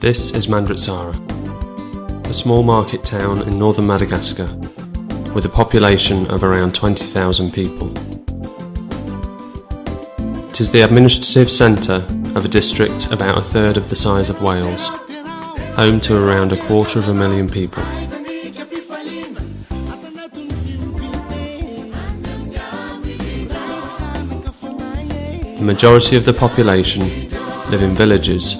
This is Mandritsara, a small market town in northern Madagascar with a population of around 20,000 people. It is the administrative centre of a district about a third of the size of Wales, home to around 250,000 people. The majority of the population live in villages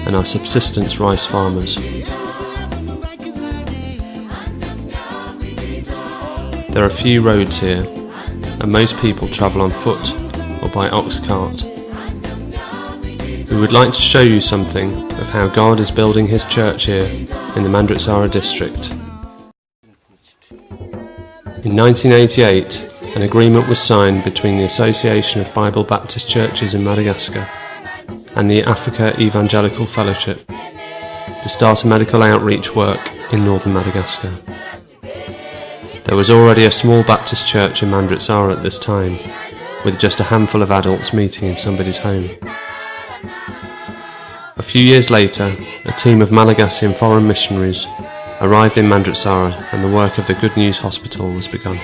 and are subsistence rice farmers. There are few roads here, and most people travel on foot or by ox cart. We would like to show you something of how God is building his church here in the Mandritsara district. In 1988, an agreement was signed between the Association of Bible Baptist Churches in Madagascar and the Africa Evangelical Fellowship to start a medical outreach work in northern Madagascar. There was already a small Baptist church in Mandritsara at this time, with just a handful of adults meeting in somebody's home. A few years later, a team of Malagasy foreign missionaries arrived in Mandritsara and the work of the Good News Hospital was begun.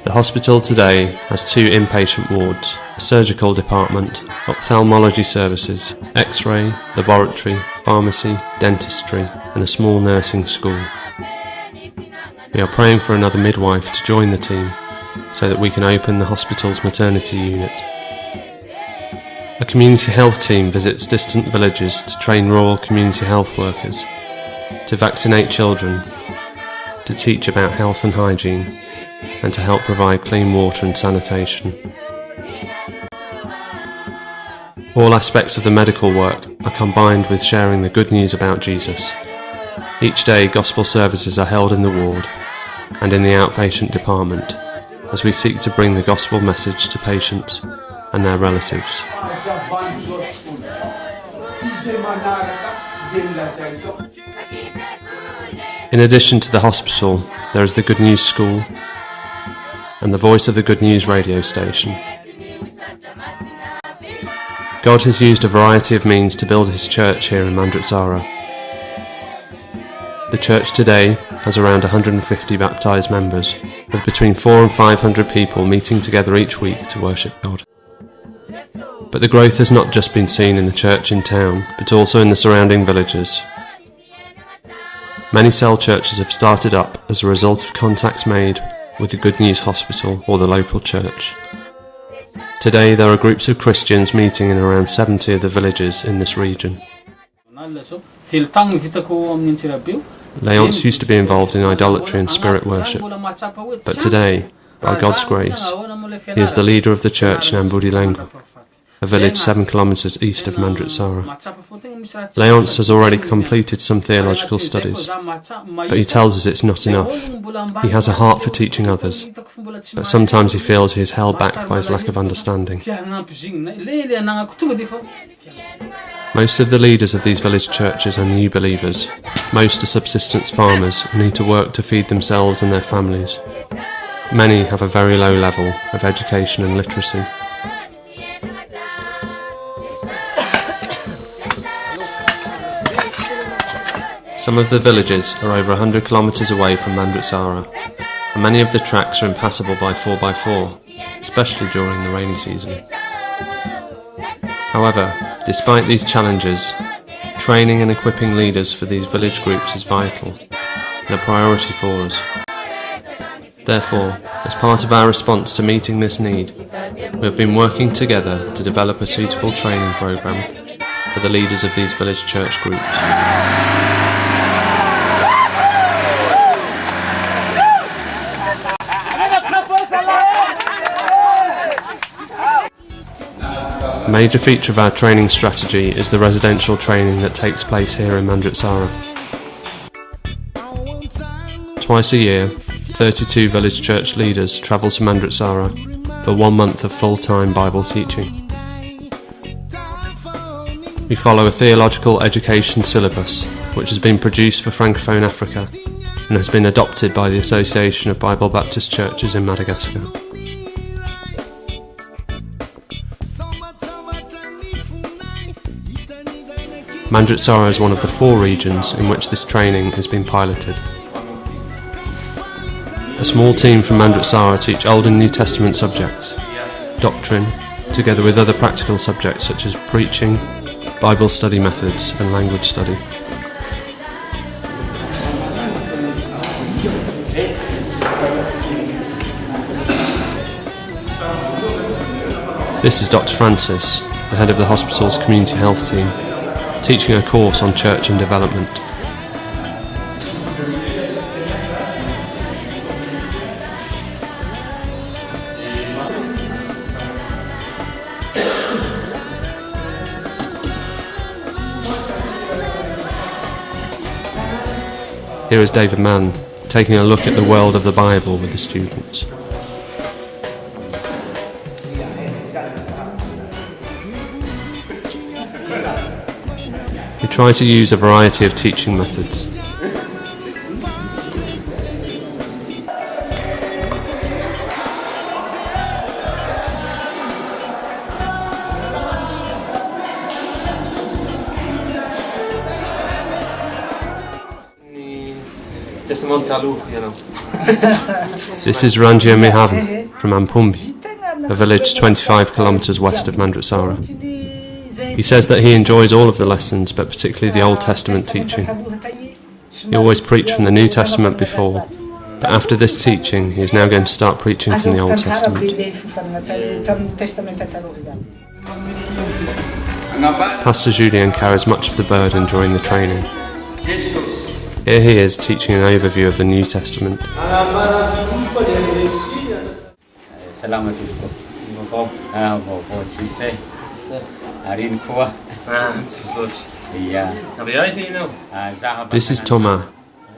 The hospital today has 2 inpatient wards, a surgical department, ophthalmology services, X-ray, laboratory, pharmacy, dentistry, and a small nursing school. We are praying for another midwife to join the team so that we can open the hospital's maternity unit. A community health team visits distant villages to train rural community health workers, to vaccinate children, to teach about health and hygiene, and to help provide clean water and sanitation. All aspects of the medical work are combined with sharing the good news about Jesus. Each day gospel services are held in the ward and in the outpatient department as we seek to bring the gospel message to patients and their relatives. In addition to the hospital, there is the Good News School and the Voice of the Good News radio station. God has used a variety of means to build his church here in Mandritsara. The church today has around 150 baptised members, with between 400 and 500 people meeting together each week to worship God. But the growth has not just been seen in the church in town, but also in the surrounding villages. Many cell churches have started up as a result of contacts made with the Good News Hospital or the local church. Today there are groups of Christians meeting in around 70 of the villages in this region. Leonce used to be involved in idolatry and spirit worship, but today, by God's grace, he is the leader of the church in Amburilengo, a village 7 kilometers east of Mandritsara. Leonce has already completed some theological studies, but he tells us it's not enough. He has a heart for teaching others, but sometimes he feels he is held back by his lack of understanding. Most of the leaders of these village churches are new believers. Most are subsistence farmers who need to work to feed themselves and their families. Many have a very low level of education and literacy. Some of the villages are over 100 kilometers away from Mandritsara, and many of the tracks are impassable by 4x4, especially during the rainy season. However, despite these challenges, training and equipping leaders for these village groups is vital and a priority for us. Therefore, as part of our response to meeting this need, we have been working together to develop a suitable training program for the leaders of these village church groups. A major feature of our training strategy is the residential training that takes place here in Mandritsara. Twice a year, 32 village church leaders travel to Mandritsara for 1 month of full-time Bible teaching. We follow a theological education syllabus which has been produced for Francophone Africa and has been adopted by the Association of Bible Baptist Churches in Madagascar. Mandritsara is one of the 4 regions in which this training has been piloted. A small team from Mandritsara teach Old and New Testament subjects, doctrine, together with other practical subjects such as preaching, Bible study methods and language study. This is Dr. Francis, the head of the hospital's community health team, teaching a course on church and development. Here is David Mann, taking a look at the world of the Bible with the students. We try to use a variety of teaching methods. This is Ranjia Mihavan from Ampumbi, a village 25 kilometres west of Mandritsara. He says that he enjoys all of the lessons, but particularly the Old Testament teaching. He always preached from the New Testament before, but after this teaching he is now going to start preaching from the Old Testament. Pastor Julien carries much of the burden during the training. Here he is teaching an overview of the New Testament. This is Thomas,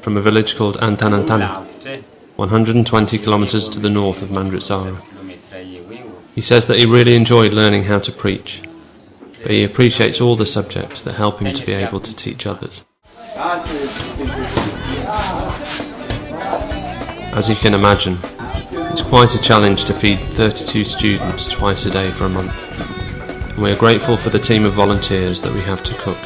from a village called Antanantan, 120 kilometres to the north of Mandritsara. He says that he really enjoyed learning how to preach, but he appreciates all the subjects that help him to be able to teach others. As you can imagine, it's quite a challenge to feed 32 students twice a day for a month, and we are grateful for the team of volunteers that we have to cook.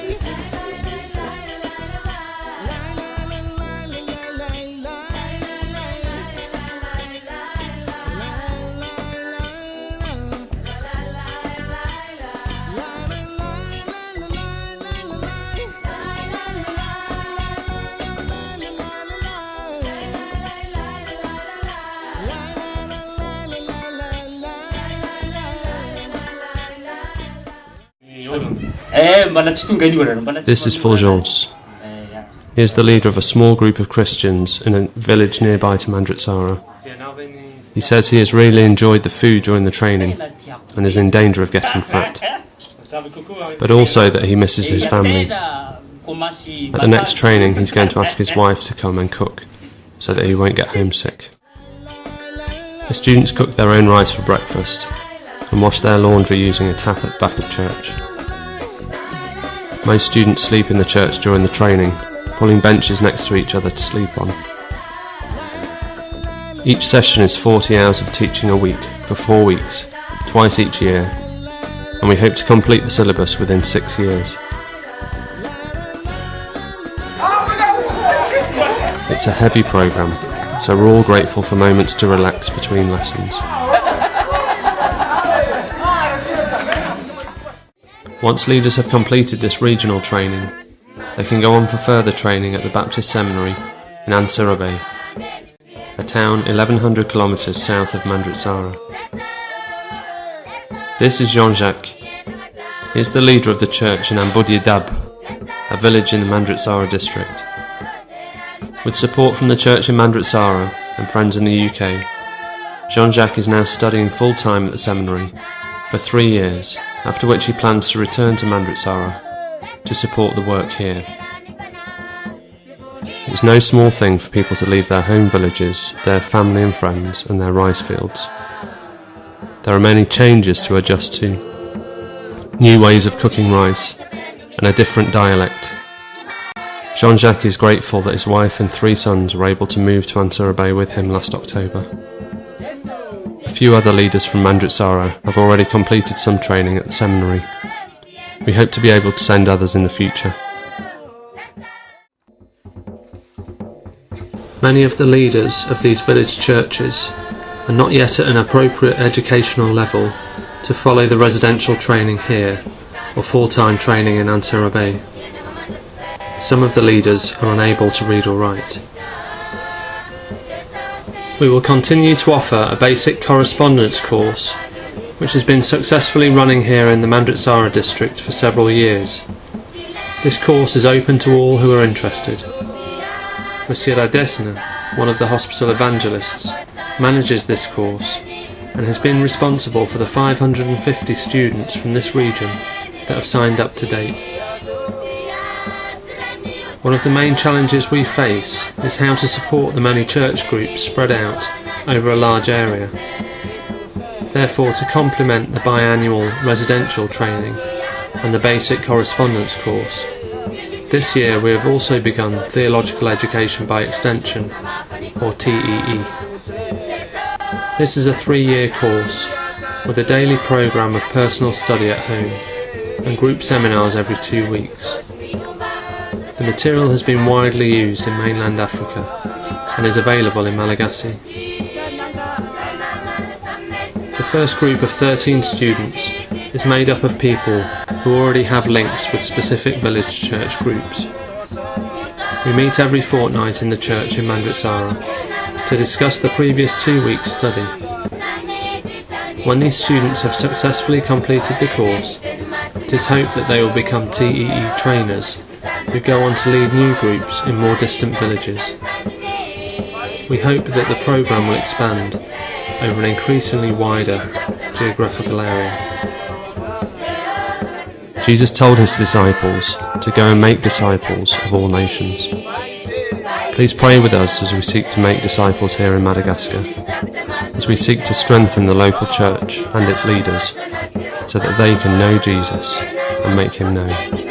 This is Fulgence. He is the leader of a small group of Christians in a village nearby to Mandritsara. He says he has really enjoyed the food during the training and is in danger of getting fat, but also that he misses his family. At the next training he's going to ask his wife to come and cook so that he won't get homesick. The students cook their own rice for breakfast and wash their laundry using a tap at the back of church. Most students sleep in the church during the training, pulling benches next to each other to sleep on. Each session is 40 hours of teaching a week for 4 weeks, twice each year, and we hope to complete the syllabus within 6 years. It's a heavy programme, so we're all grateful for moments to relax between lessons. Once leaders have completed this regional training, they can go on for further training at the Baptist Seminary in Ansarabe, a town 1100 kilometres south of Mandritsara. This is Jean-Jacques. He is the leader of the church in Ambudyadab, a village in the Mandritsara district. With support from the church in Mandritsara and friends in the UK, Jean-Jacques is now studying full-time at the seminary for 3 years, after which he plans to return to Mandritsara to support the work here. It's no small thing for people to leave their home villages, their family and friends, and their rice fields. There are many changes to adjust to, new ways of cooking rice, and a different dialect. Jean-Jacques is grateful that his wife and 3 sons were able to move to Ansarabe with him last October. A few other leaders from Mandritsara have already completed some training at the seminary. We hope to be able to send others in the future. Many of the leaders of these village churches are not yet at an appropriate educational level to follow the residential training here or full-time training in Ansara Bay. Some of the leaders are unable to read or write. We will continue to offer a basic correspondence course which has been successfully running here in the Mandritsara district for several years. This course is open to all who are interested. Monsieur Adesina, one of the hospital evangelists, manages this course and has been responsible for the 550 students from this region that have signed up to date. One of the main challenges we face is how to support the many church groups spread out over a large area. Therefore, to complement the biannual residential training and the basic correspondence course, this year we have also begun Theological Education by Extension, or TEE. This is a 3-year course with a daily programme of personal study at home and group seminars every 2 weeks. The material has been widely used in mainland Africa and is available in Malagasy. The first group of 13 students is made up of people who already have links with specific village church groups. We meet every fortnight in the church in Mandritsara to discuss the previous 2 weeks' study. When these students have successfully completed the course, it is hoped that they will become TEE trainers who go on to lead new groups in more distant villages. We hope that the programme will expand over an increasingly wider geographical area. Jesus told his disciples to go and make disciples of all nations. Please pray with us as we seek to make disciples here in Madagascar, as we seek to strengthen the local church and its leaders so that they can know Jesus and make him known.